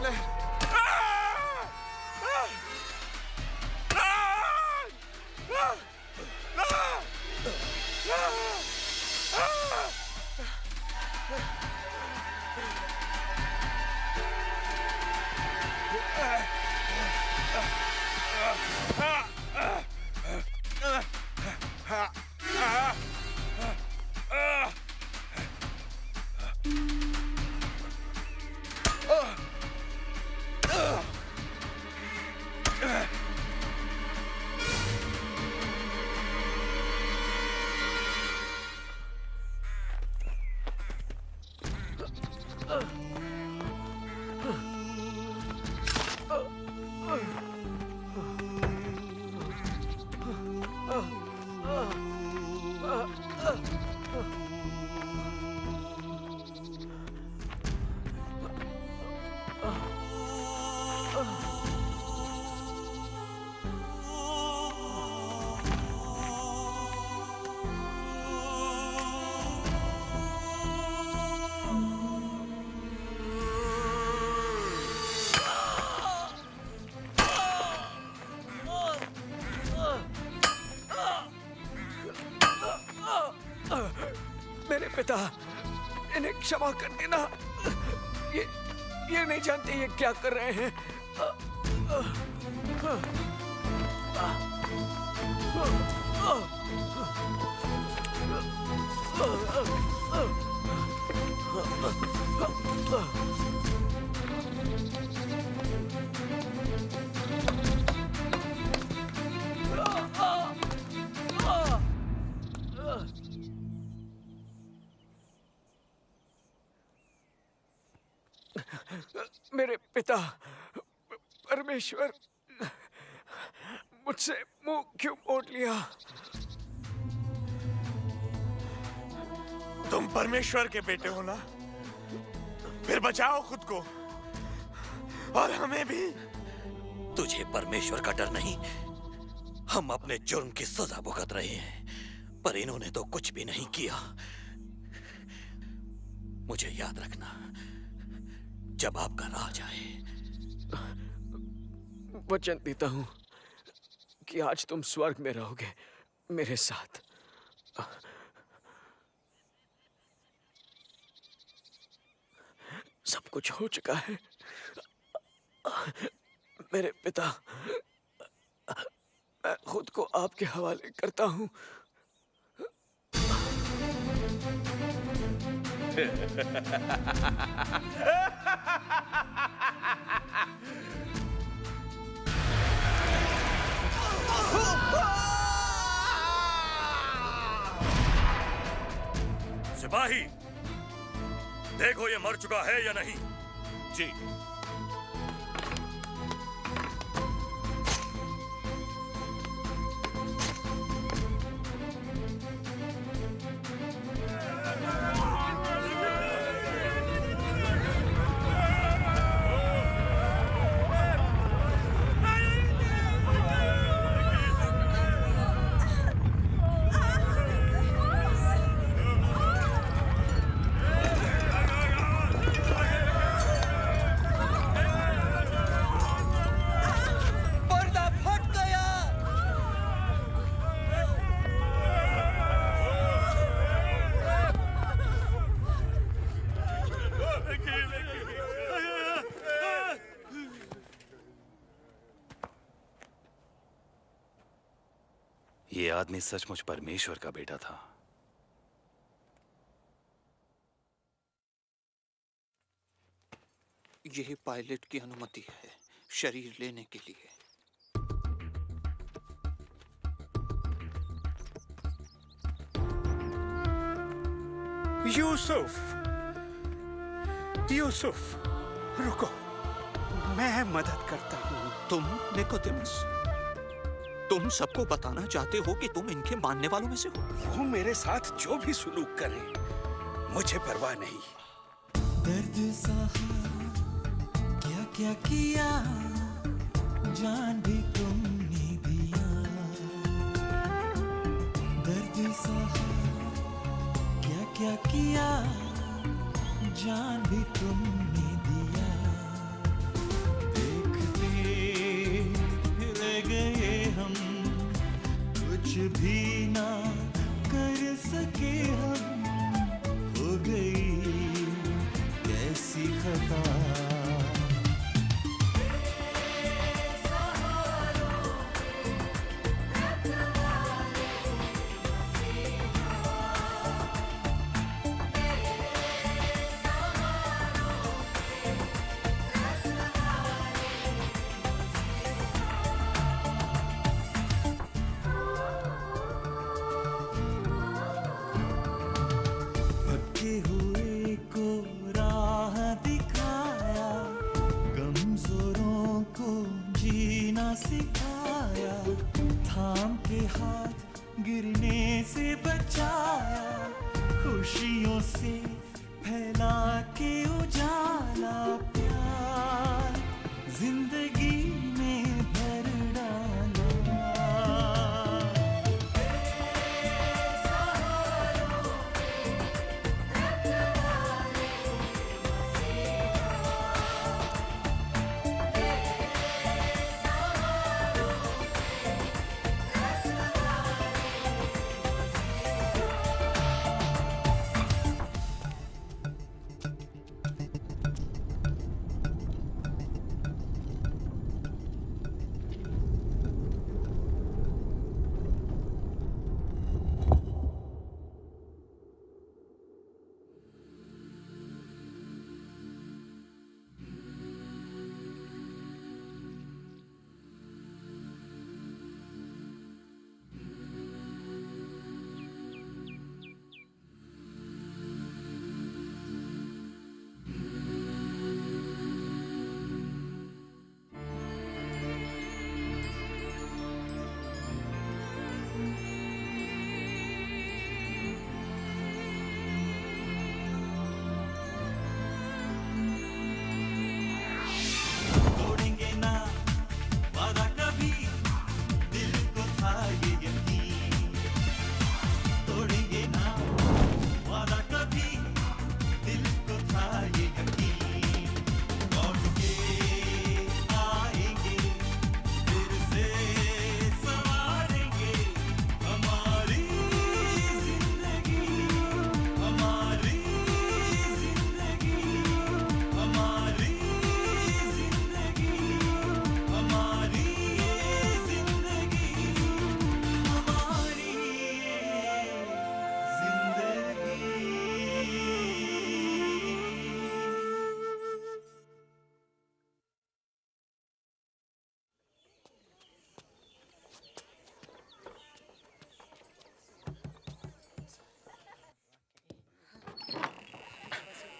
नहीं। मेरे पिता, इन्हें क्षमा कर देना। ये नहीं जानते ये क्या कर रहे हैं। मेरे पिता परमेश्वर, मुझसे मुंह क्यों मोड़ लिया? तुम परमेश्वर के बेटे हो ना, फिर बचाओ खुद को और हमें भी। तुझे परमेश्वर का डर नहीं, हम अपने जुर्म की सजा भुगत रहे हैं, पर इन्होंने तो कुछ भी नहीं किया। मुझे याद रखना, जब आपका राज आए। वचन देता हूं कि आज तुम स्वर्ग में रहोगे मेरे साथ। सब कुछ हो चुका है मेरे पिता। मैं खुद को आपके हवाले करता हूं। सिपाही, देखो ये मर चुका है या नहीं। जी। ये आदमी सचमुच परमेश्वर का बेटा था। यह पायलट की अनुमति है शरीर लेने के लिए। यूसुफ, यूसुफ, रुको, मैं मदद करता हूँ। तुम निकोदेमस, तुम सबको बताना चाहते हो कि तुम इनके मानने वालों में से हो। वो मेरे साथ जो भी सुलूक करे, मुझे परवाह नहीं। दर्द सहा, क्या क्या किया, जान भी तुमने दिया। दर्द सहा, क्या क्या किया, जान भी तुमने दिया। देखते रह गए हम, कुछ भी ना कर सके हम। हो गई कैसी खता। सिखाया, थाम के हाथ गिरने से बचाया, खुशियों से फैला के उजाला, प्यार जिंदगी में भर डाला।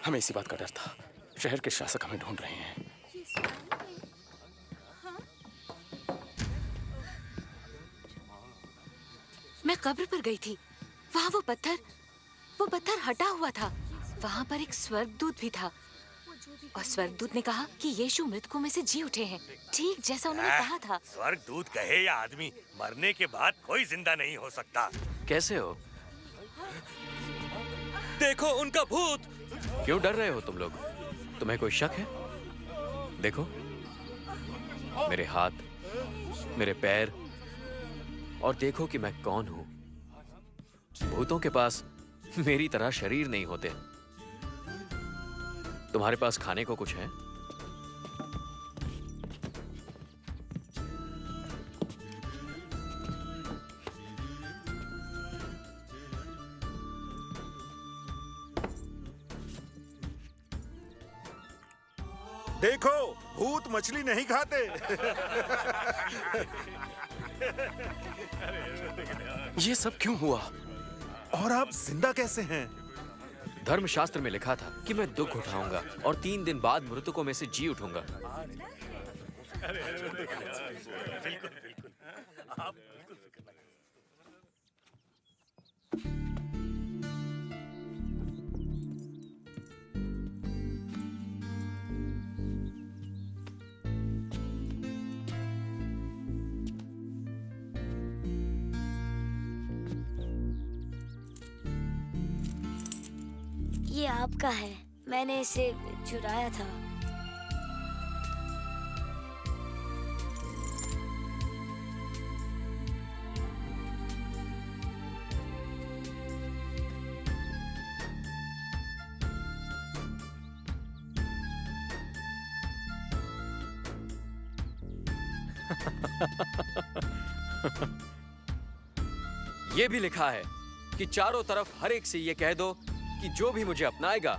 हमें इसी बात का डर था। शहर के शासक हमें ढूंढ रहे हैं। मैं कब्र पर गई थी। वहाँ वो पत्थर हटा हुआ था। वहाँ पर एक स्वर्गदूत भी था और स्वर्गदूत ने कहा कि यीशु मृतकों में से जी उठे हैं, ठीक जैसा उन्होंने कहा था। स्वर्गदूत कहे या आदमी, मरने के बाद कोई जिंदा नहीं हो सकता। कैसे हो? देखो उनका भूत। क्यों डर रहे हो तुम लोग? तुम्हें कोई शक है? देखो मेरे हाथ, मेरे पैर, और देखो कि मैं कौन हूं। भूतों के पास मेरी तरह शरीर नहीं होते। तुम्हारे पास खाने को कुछ है? देखो, भूत मछली नहीं खाते। ये सब क्यों हुआ? और आप जिंदा कैसे हैं? धर्मशास्त्र में लिखा था कि मैं दुख उठाऊंगा और 3 दिन बाद मृतकों में से जी उठूंगा। ये आपका है, मैंने इसे चुराया था। ये भी लिखा है कि चारों तरफ हर एक से ये कह दो कि जो भी मुझे अपनाएगा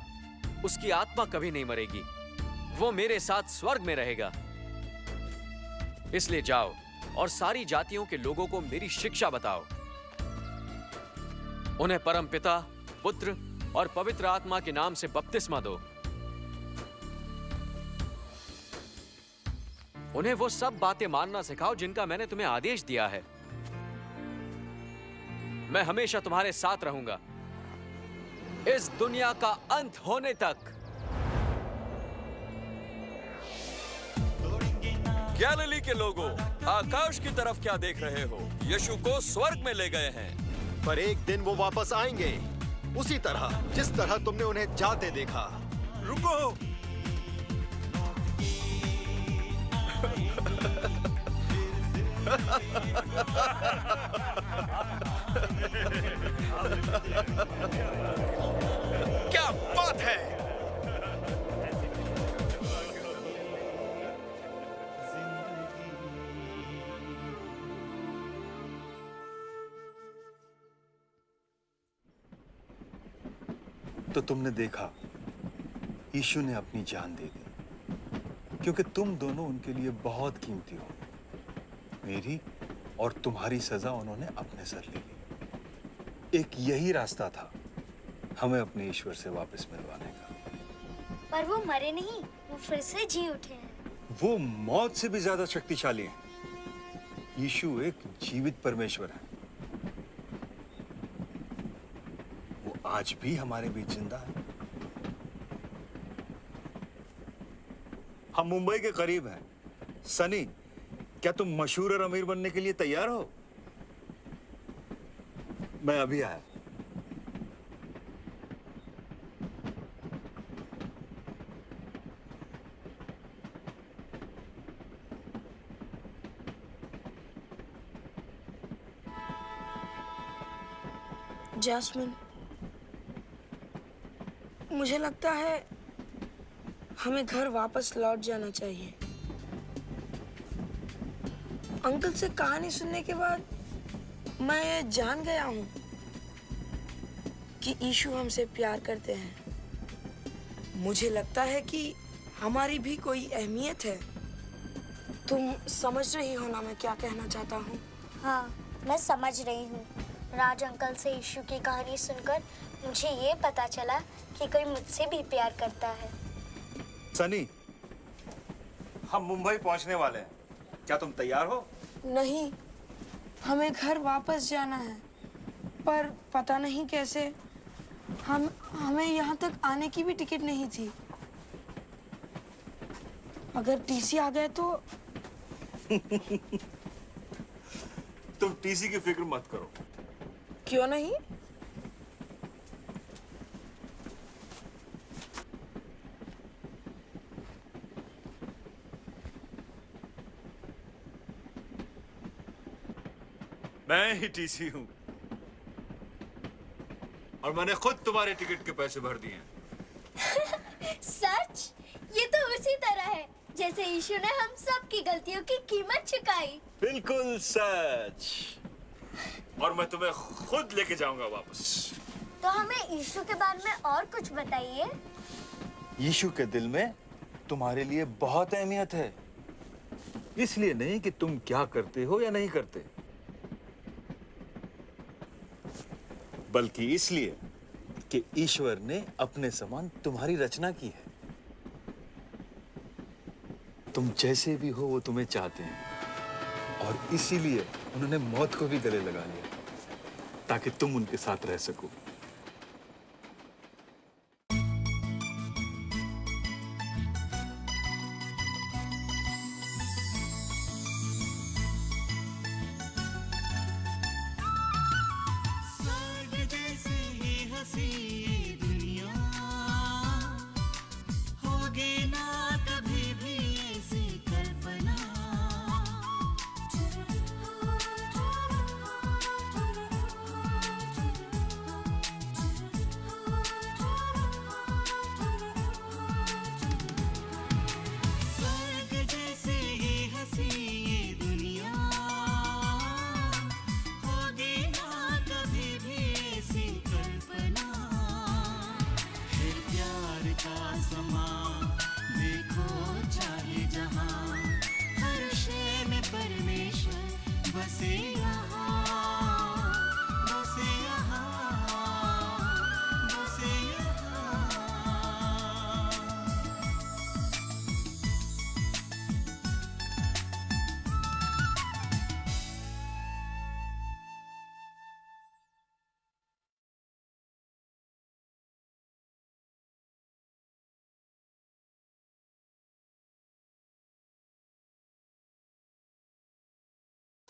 उसकी आत्मा कभी नहीं मरेगी, वो मेरे साथ स्वर्ग में रहेगा। इसलिए जाओ और सारी जातियों के लोगों को मेरी शिक्षा बताओ। उन्हें परमपिता, पुत्र और पवित्र आत्मा के नाम से बपतिस्मा दो। उन्हें वो सब बातें मानना सिखाओ जिनका मैंने तुम्हें आदेश दिया है। मैं हमेशा तुम्हारे साथ रहूंगा, इस दुनिया का अंत होने तक। गैलिली के लोगों, आकाश की तरफ क्या देख रहे हो? यीशु को स्वर्ग में ले गए हैं। पर एक दिन वो वापस आएंगे, उसी तरह जिस तरह तुमने उन्हें जाते देखा। रुको! क्या बात है! तो तुमने देखा, यीशु ने अपनी जान दे दी, क्योंकि तुम दोनों उनके लिए बहुत कीमती हो। मेरी और तुम्हारी सजा उन्होंने अपने सर ले ली। एक यही रास्ता था हमें अपने ईश्वर से वापस मिलवाने का। पर वो मरे नहीं, वो फिर से जी उठे हैं। वो मौत से भी ज्यादा शक्तिशाली हैं। यीशु एक जीवित परमेश्वर है। वो आज भी हमारे बीच जिंदा है। हम मुंबई के करीब हैं। सनी, क्या तुम मशहूर और अमीर बनने के लिए तैयार हो? मैं अभी आया। जैस्मिन, मुझे लगता है हमें घर वापस लौट जाना चाहिए। अंकल से कहानी सुनने के बाद मैं ये जान गया हूं कि यीशु हमसे प्यार करते हैं। मुझे लगता है कि हमारी भी कोई अहमियत है। तुम समझ रही हो ना मैं क्या कहना चाहता हूँ? हाँ, मैं समझ रही हूँ। राज अंकल से यीशु की कहानी सुनकर मुझे ये पता चला कि कोई मुझसे भी प्यार करता है। सनी, हम मुंबई पहुंचने वाले हैं। क्या तुम तैयार हो? नहीं, हमें घर वापस जाना है, पर पता नहीं कैसे। हमें यहाँ तक आने की भी टिकट नहीं थी। अगर टीसी आ गए तो तुम टीसी की फिक्र मत करो। क्यों नहीं? मैं ही टीसी हूं और मैंने खुद तुम्हारे टिकट के पैसे भर दिए हैं। सच? ये तो उसी तरह है जैसे यीशु ने हम सब की गलतियों की कीमत चुकाई। बिल्कुल सच। और मैं तुम्हें खुद लेके जाऊंगा वापस। तो हमें यीशु के बारे में और कुछ बताइए। यीशु के दिल में तुम्हारे लिए बहुत अहमियत है। इसलिए नहीं कि तुम क्या करते हो या नहीं करते, बल्कि इसलिए कि ईश्वर ने अपने समान तुम्हारी रचना की है। तुम जैसे भी हो वो तुम्हें चाहते हैं और इसीलिए उन्होंने मौत को भी गले लगा लिया ताकि तुम उनके साथ रह सको।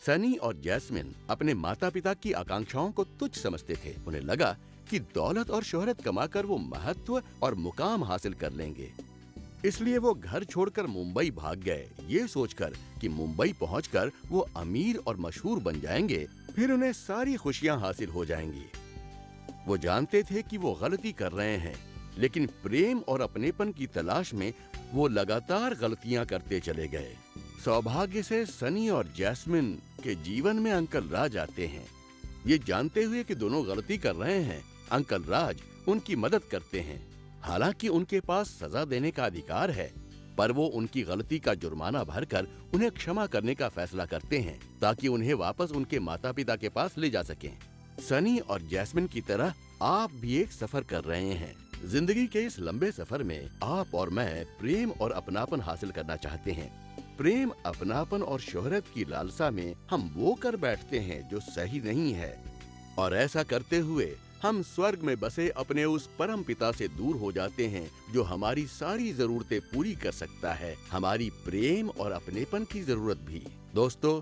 सनी और जैस्मिन अपने माता पिता की आकांक्षाओं को तुच्छ समझते थे। उन्हें लगा कि दौलत और शोहरत कमाकर वो महत्व और मुकाम हासिल कर लेंगे, इसलिए वो घर छोड़कर मुंबई भाग गए, ये सोचकर कि मुंबई पहुंचकर वो अमीर और मशहूर बन जाएंगे, फिर उन्हें सारी खुशियां हासिल हो जाएंगी। वो जानते थे कि वो गलती कर रहे हैं, लेकिन प्रेम और अपनेपन की तलाश में वो लगातार गलतियां करते चले गए। सौभाग्य से सनी और जैस्मिन के जीवन में अंकल राज आते हैं। ये जानते हुए कि दोनों गलती कर रहे हैं, अंकल राज उनकी मदद करते हैं। हालांकि उनके पास सजा देने का अधिकार है, पर वो उनकी गलती का जुर्माना भरकर उन्हें क्षमा करने का फैसला करते हैं ताकि उन्हें वापस उनके माता पिता के पास ले जा सकें। सनी और जैस्मिन की तरह आप भी एक सफर कर रहे हैं। जिंदगी के इस लंबे सफर में आप और मैं प्रेम और अपनापन हासिल करना चाहते हैं। प्रेम, अपनापन और शोहरत की लालसा में हम वो कर बैठते हैं जो सही नहीं है, और ऐसा करते हुए हम स्वर्ग में बसे अपने उस परम पिता से दूर हो जाते हैं जो हमारी सारी जरूरतें पूरी कर सकता है, हमारी प्रेम और अपनेपन की जरूरत भी। दोस्तों,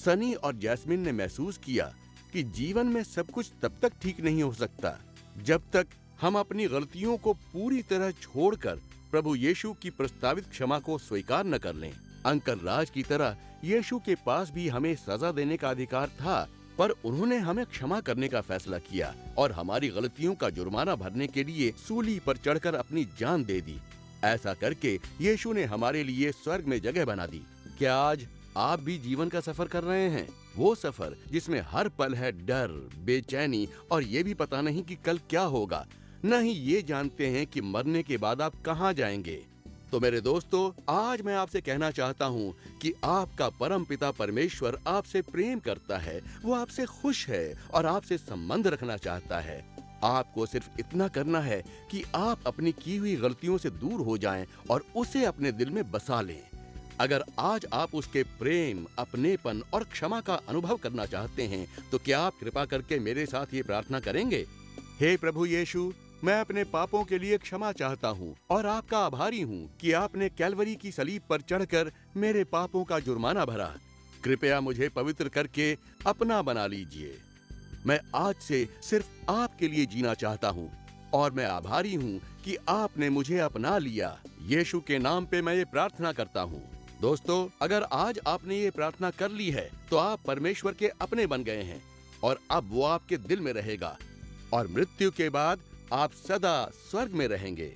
सनी और जैस्मिन ने महसूस किया कि जीवन में सब कुछ तब तक ठीक नहीं हो सकता जब तक हम अपनी गलतियों को पूरी तरह छोड़कर प्रभु यीशु की प्रस्तावित क्षमा को स्वीकार न कर लें। अंकल राज की तरह यीशु के पास भी हमें सजा देने का अधिकार था, पर उन्होंने हमें क्षमा करने का फैसला किया और हमारी गलतियों का जुर्माना भरने के लिए सूली पर चढ़कर अपनी जान दे दी। ऐसा करके यीशु ने हमारे लिए स्वर्ग में जगह बना दी। क्या आज आप भी जीवन का सफर कर रहे हैं? वो सफर जिसमें हर पल है डर, बेचैनी और ये भी पता नहीं कि कल क्या होगा, न ही ये जानते हैं कि मरने के बाद आप कहाँ जाएंगे। तो मेरे दोस्तों, आज मैं आपसे कहना चाहता हूँ कि आपका परम पिता परमेश्वर आपसे प्रेम करता है, वो आपसे खुश है और आपसे संबंध रखना चाहता है। आपको सिर्फ इतना करना है कि आप अपनी की हुई गलतियों से दूर हो जाएं और उसे अपने दिल में बसा लें। अगर आज आप उसके प्रेम, अपनेपन और क्षमा का अनुभव करना चाहते हैं, तो क्या आप कृपा करके मेरे साथ ये प्रार्थना करेंगे? हे प्रभु यीशु, मैं अपने पापों के लिए क्षमा चाहता हूँ और आपका आभारी हूँ कि आपने कैलवरी की सलीब पर चढ़कर मेरे पापों का जुर्माना भरा। कृपया मुझे पवित्र करके अपना बना लीजिए। मैं आज से सिर्फ आपके लिए जीना चाहता हूँ और मैं आभारी हूँ कि आपने मुझे अपना लिया। यीशु के नाम पे मैं ये प्रार्थना करता हूँ। दोस्तों, अगर आज आपने ये प्रार्थना कर ली है तो आप परमेश्वर के अपने बन गए हैं और अब वो आपके दिल में रहेगा और मृत्यु के बाद आप सदा स्वर्ग में रहेंगे।